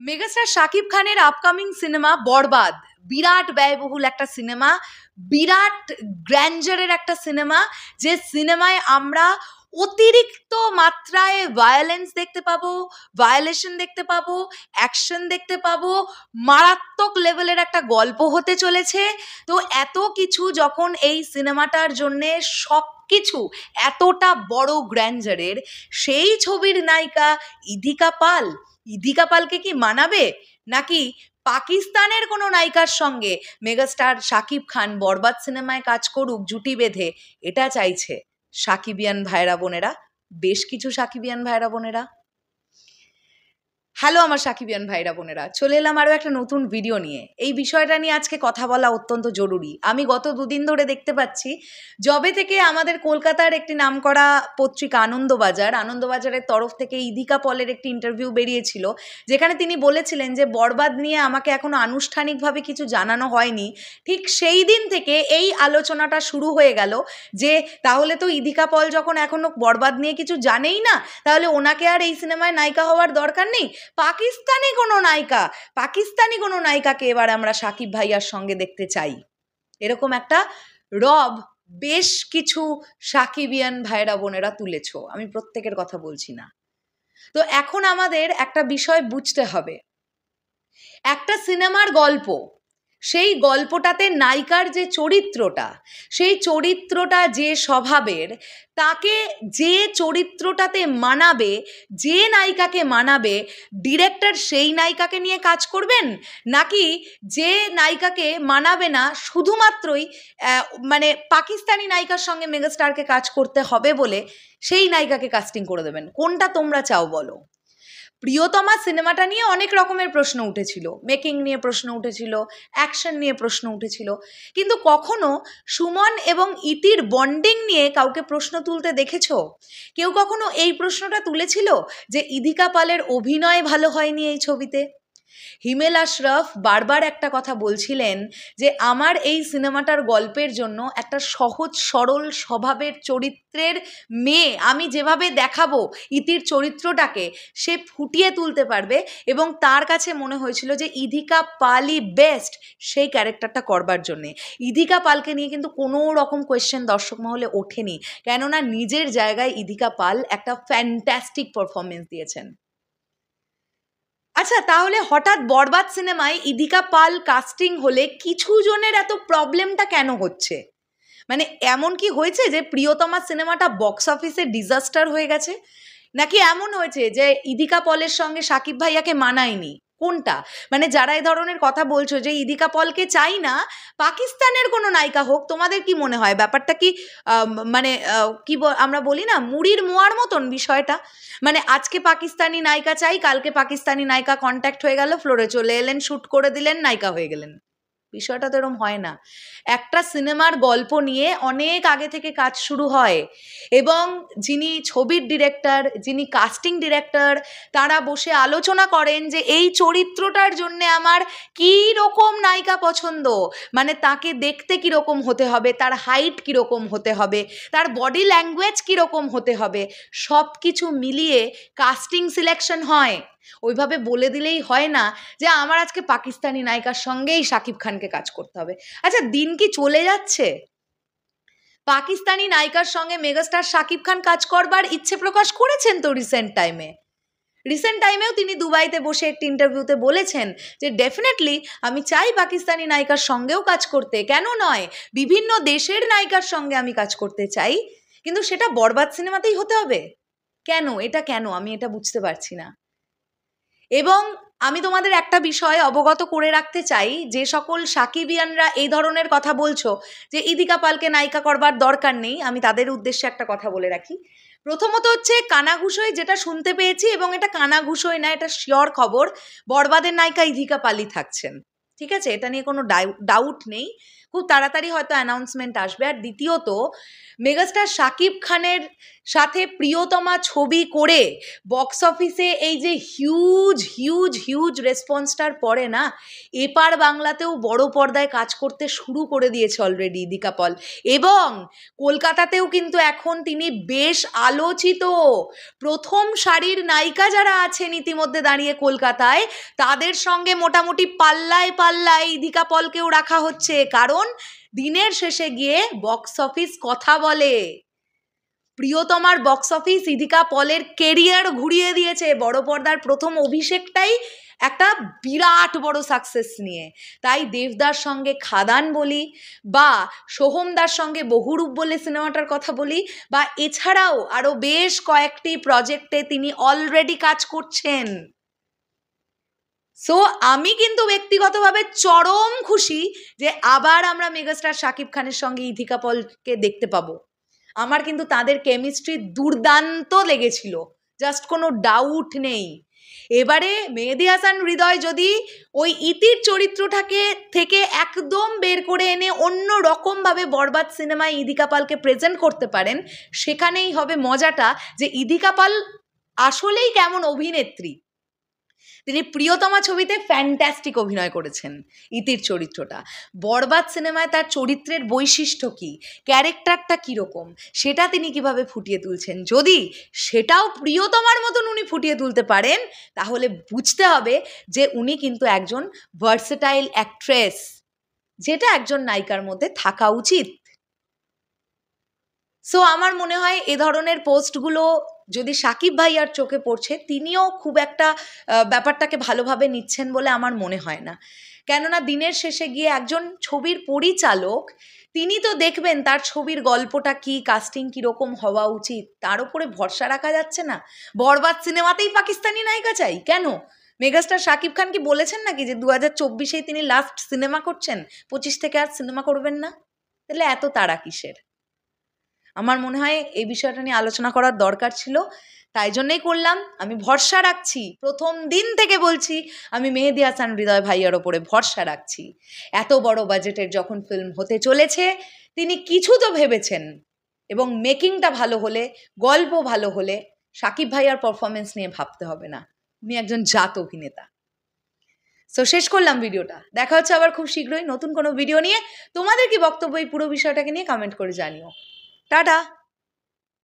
Megastar Shakib খানের upcoming cinema বরবাদ বিরাট ব্যয়বহুল একটা সিনেমা, বিরাট গ্র্যান্ডারের একটা সিনেমা, যে সিনেমায় আমরা অতিরিক্ত মাত্রায় ভায়োলেন্স দেখতে পাবো, ভায়োলেশন দেখতে পাবো, অ্যাকশন দেখতে পাবো, মারাত্মক লেভেলের একটা গল্প হতে চলেছে। তো এত কিছু যখন এই সিনেমাটার জন্যে সব কিছু এতটা বড় গ্র্যান্ডারের, সেই ছবির নায়িকা ইদিকা পালকে কি মানাবে, নাকি পাকিস্তানের কোনো নায়িকার সঙ্গে মেগাস্টার শাকিব খান বরবাদ সিনেমায় কাজ করুক জুটি বেঁধে, এটা চাইছে সাকিবিয়ান ভাইরা বোনেরা, বেশ কিছু সাকিবিয়ান ভাইরা বোনেরা। হ্যালো আমার সাকিবিয়ান ভাইরা বোনেরা, চলে এলাম আরও একটা নতুন ভিডিও নিয়ে। এই বিষয়টা নিয়ে আজকে কথা বলা অত্যন্ত জরুরি। আমি গত দুদিন ধরে দেখতে পাচ্ছি, যবে থেকে আমাদের কলকাতার একটি নামকরা পত্রিকা আনন্দবাজারের তরফ থেকে ইদিকা পলের একটি ইন্টারভিউ বেরিয়েছিল, যেখানে তিনি বলেছিলেন যে বরবাদ নিয়ে আমাকে এখনো আনুষ্ঠানিকভাবে কিছু জানানো হয়নি। ঠিক সেই দিন থেকে এই আলোচনাটা শুরু হয়ে গেল যে তাহলে তো ইদিকা পল যখন এখনো বরবাদ নিয়ে কিছু জানেই না, তাহলে ওনাকে আর এই সিনেমায় নায়িকা হওয়ার দরকার নেই। পাকিস্তানি কোনো নায়িকাকে এবার আমরা সাকিব ভাইয়ার সঙ্গে দেখতে চাই, এরকম একটা রব বেশ কিছু সাকিবিয়ান ভাইরা বোনেরা তুলেছ। আমি প্রত্যেকের কথা বলছি না। তো এখন আমাদের একটা বিষয় বুঝতে হবে, একটা সিনেমার গল্প, সেই গল্পটাতে নায়িকার যে চরিত্রটা, সেই চরিত্রটা যে স্বভাবের, তাকে যে চরিত্রটাতে মানাবে, যে নায়িকাকে মানাবে, ডিরেক্টর সেই নায়িকাকে নিয়ে কাজ করবেন, নাকি যে নায়িকাকে মানাবে না শুধুমাত্রই মানে পাকিস্তানি নায়িকার সঙ্গে মেগাস্টারকে কাজ করতে হবে বলে সেই নায়িকাকে কাস্টিং করে দেবেন? কোনটা তোমরা চাও বলো? প্রিয়তমা সিনেমাটা নিয়ে অনেক রকমের প্রশ্ন উঠেছিল, মেকিং নিয়ে প্রশ্ন উঠেছিল, অ্যাকশন নিয়ে প্রশ্ন উঠেছিল, কিন্তু কখনো সুমন এবং ইতির বন্ডিং নিয়ে কাউকে প্রশ্ন তুলতে দেখেছো? কেউ কখনো এই প্রশ্নটা তুলেছিল যে ইদিকা পালের অভিনয় ভালো হয়নি এই ছবিতে? হিমেল আশরাফ বারবার একটা কথা বলছিলেন যে আমার এই সিনেমাটার গল্পের জন্য একটা সহজ সরল স্বভাবের চরিত্রের মেয়ে আমি যেভাবে দেখাবো ইতির চরিত্রটাকে, সে ফুটিয়ে তুলতে পারবে, এবং তার কাছে মনে হয়েছিল যে ইদিকা পালই বেস্ট সেই ক্যারেক্টারটা করবার জন্যে। ইদিকা পালকে নিয়ে কিন্তু কোনো রকম কোয়েশ্চেন দর্শক মহলে ওঠেনি, কেননা নিজের জায়গায় ইদিকা পাল একটা ফ্যান্টাস্টিক পারফরমেন্স দিয়েছেন। আচ্ছা, তাহলে হঠাৎ বরবাদ সিনেমায় ইদিকা পাল কাস্টিং হলে কিছু জনের এত প্রবলেমটা কেন হচ্ছে? মানে এমন কি হয়েছে যে প্রিয়তমা সিনেমাটা বক্স অফিসে ডিজাস্টার হয়ে গেছে, নাকি এমন হয়েছে যে ইদিকা পলের সঙ্গে সাকিব ভাইয়াকে মানায়নি? কোনটা? মানে যারা এই ধরনের কথা বলছো যে ইদিকা পলকে চাই না, পাকিস্তানের কোনো নায়িকা হোক, তোমাদের কি মনে হয় ব্যাপারটা কি মানে আমরা বলি না মুড়ির মোয়ার মতন বিষয়টা? মানে আজকে পাকিস্তানি নায়িকা চাই, কালকে পাকিস্তানি নায়িকা কন্ট্যাক্ট হয়ে গেল, ফ্লোরে চলে এলেন, শ্যুট করে দিলেন, নায়িকা হয়ে গেলেন। বিষয়টা তো এরকম হয় না। একটা সিনেমার গল্প নিয়ে অনেক আগে থেকে কাজ শুরু হয়, এবং যিনি ছবির ডিরেক্টর, যিনি কাস্টিং ডিরেক্টর, তারা বসে আলোচনা করেন যে এই চরিত্রটার জন্যে আমার কী রকম নায়িকা পছন্দ, মানে তাকে দেখতে কীরকম হতে হবে, তার হাইট কীরকম হতে হবে, তার বডি ল্যাঙ্গুয়েজ কীরকম হতে হবে, সব কিছু মিলিয়ে কাস্টিং সিলেকশন হয়। ওইভাবে বলে দিলেই হয় না যে আমার আজকে পাকিস্তানি নায়িকার সঙ্গেই শাকিব খানকে কাজ করতে হবে। আচ্ছা, দিন কি চলে যাচ্ছে? পাকিস্তানি নায়িকার সঙ্গে মেগাস্টার শাকিব খান কাজ করবার ইচ্ছে প্রকাশ করেছেন তো রিসেন্ট টাইমেও তিনি দুবাইতে বসে একটি ইন্টারভিউতে বলেছেন যে ডেফিনেটলি আমি চাই পাকিস্তানি নায়িকার সঙ্গেও কাজ করতে, কেন নয়, বিভিন্ন দেশের নায়িকার সঙ্গে আমি কাজ করতে চাই, কিন্তু সেটা বরবাদ সিনেমাতেই হতে হবে কেন? এটা কেন আমি এটা বুঝতে পারছি না। এবং আমি তোমাদের একটা বিষয় অবগত করে রাখতে চাই, যে সকল সাকিবিয়ানরা এই ধরনের কথা বলছো যে ইদিকা পালকে নায়িকা করবার দরকার নেই, আমি তাদের উদ্দেশ্যে একটা কথা বলে রাখি। প্রথমত হচ্ছে কানাঘুষোয় যেটা শুনতে পেয়েছি, এবং এটা কানাঘুষোয় না, এটা শিওর খবর, বরবাদের নায়িকা ইদিকা পালই থাকছেন। ঠিক আছে, এটা নিয়ে কোনো ডাউট নেই। খুব তাড়াতাড়ি হয়তো অ্যানাউন্সমেন্ট আসবে। আর দ্বিতীয়ত, মেগাস্টার শাকিব খানের সাথে প্রিয়তমা ছবি করে বক্স অফিসে এই যে হিউজ হিউজ হিউজ রেসপন্সটার পরে না, এপার বাংলাতেও বড় পর্দায় কাজ করতে শুরু করে দিয়েছে অলরেডি ইদিকা পল। এবং কলকাতাতেও কিন্তু এখন তিনি বেশ আলোচিত। প্রথম সারির নায়িকা যারা আছেন ইতিমধ্যে দাঁড়িয়ে কলকাতায়, তাদের সঙ্গে মোটামুটি পাল্লায় পাল্লায় ইদিকা পলকেও রাখা হচ্ছে। কারণ দিনের শেষে গিয়ে বক্স অফিস কথা বলে। প্রিয়তমার বক্স অফিস ইদিকা পলের কেরিয়ার ঘুরিয়ে দিয়েছে। বড় পর্দার প্রথম অভিষেকটাই একটা বিরাট বড় সাকসেস নিয়ে। তাই দেবদার সঙ্গে খাদান বলি, বা সোহমদার সঙ্গে বহুরূপ বলে সিনেমাটার কথা বলি, বা এছাড়াও আরও বেশ কয়েকটি প্রজেক্টে তিনি অলরেডি কাজ করছেন। সো আমি কিন্তু ব্যক্তিগতভাবে চরম খুশি যে আবার আমরা মেগাস্টার শাকিব খানের সঙ্গে ইদিকা পলকে দেখতে পাবো। আমার কিন্তু তাদের কেমিস্ট্রি দুর্দান্ত লেগেছিল, জাস্ট কোনো ডাউট নেই। এবারে মেহেদী হাসান হৃদয় যদি ওই ইতির চরিত্রটাকে থেকে একদম বের করে এনে অন্য রকমভাবে বরবাদ সিনেমায় ইদিকা পালকে প্রেজেন্ট করতে পারেন, সেখানেই হবে মজাটা যে ইদিকা পাল আসলেই কেমন অভিনেত্রী। তিনি প্রিয়তমা ছবিতে ফ্যান্টাস্টিক অভিনয় করেছেন ইতির চরিত্রটা। বরবাদ সিনেমায় তার চরিত্রের বৈশিষ্ট্য কী, ক্যারেক্টারটা কীরকম, সেটা তিনি কিভাবে ফুটিয়ে তুলছেন। যদি সেটাও প্রিয়তমার মতন উনি ফুটিয়ে তুলতে পারেন, তাহলে বুঝতে হবে যে উনি কিন্তু একজন ভার্সেটাইল অ্যাক্ট্রেস, যেটা একজন নায়িকার মধ্যে থাকা উচিত। সো আমার মনে হয় এ ধরনের পোস্টগুলো যদি সাকিব ভাইয়ার চোখে পড়ছে, তিনিও খুব একটা ব্যাপারটাকে ভালোভাবে নিচ্ছেন বলে আমার মনে হয় না। কেননা দিনের শেষে গিয়ে একজন ছবির পরিচালক, তিনি তো দেখবেন তার ছবির গল্পটা কি, কাস্টিং কীরকম হওয়া উচিত, তার উপরে ভরসা রাখা যাচ্ছে না। বরবাদ সিনেমাতেই পাকিস্তানি নায়িকা চাই কেন? মেগাস্টার শাকিব খান কি বলেছেন নাকি যে 2024-এই তিনি লাস্ট সিনেমা করছেন, 25 থেকে আর সিনেমা করবেন না? তাহলে এত তাড়া কিসের? আমার মনে হয় এই বিষয়টা নিয়ে আলোচনা করার দরকার ছিল, তাই জন্যই করলাম। আমি ভরসা রাখছি, প্রথম দিন থেকে বলছি, আমি মেহেদী হাসান হৃদয় ভাইয়ার ওপরে ভরসা রাখছি। এত বড় বাজেটের যখন ফিল্ম হতে চলেছে, তিনি কিছু তো ভেবেছেন, এবং মেকিংটা ভালো হলে, গল্প ভালো হলে সাকিব ভাইয়ার পারফরমেন্স নিয়ে ভাবতে হবে না। উনি একজন জাত অভিনেতা। সো শেষ করলাম ভিডিওটা। দেখা হচ্ছে আবার খুব শীঘ্রই নতুন কোনো ভিডিও নিয়ে। তোমাদের কি বক্তব্য এই পুরো বিষয়টাকে নিয়ে কমেন্ট করে জানিও। টাটা।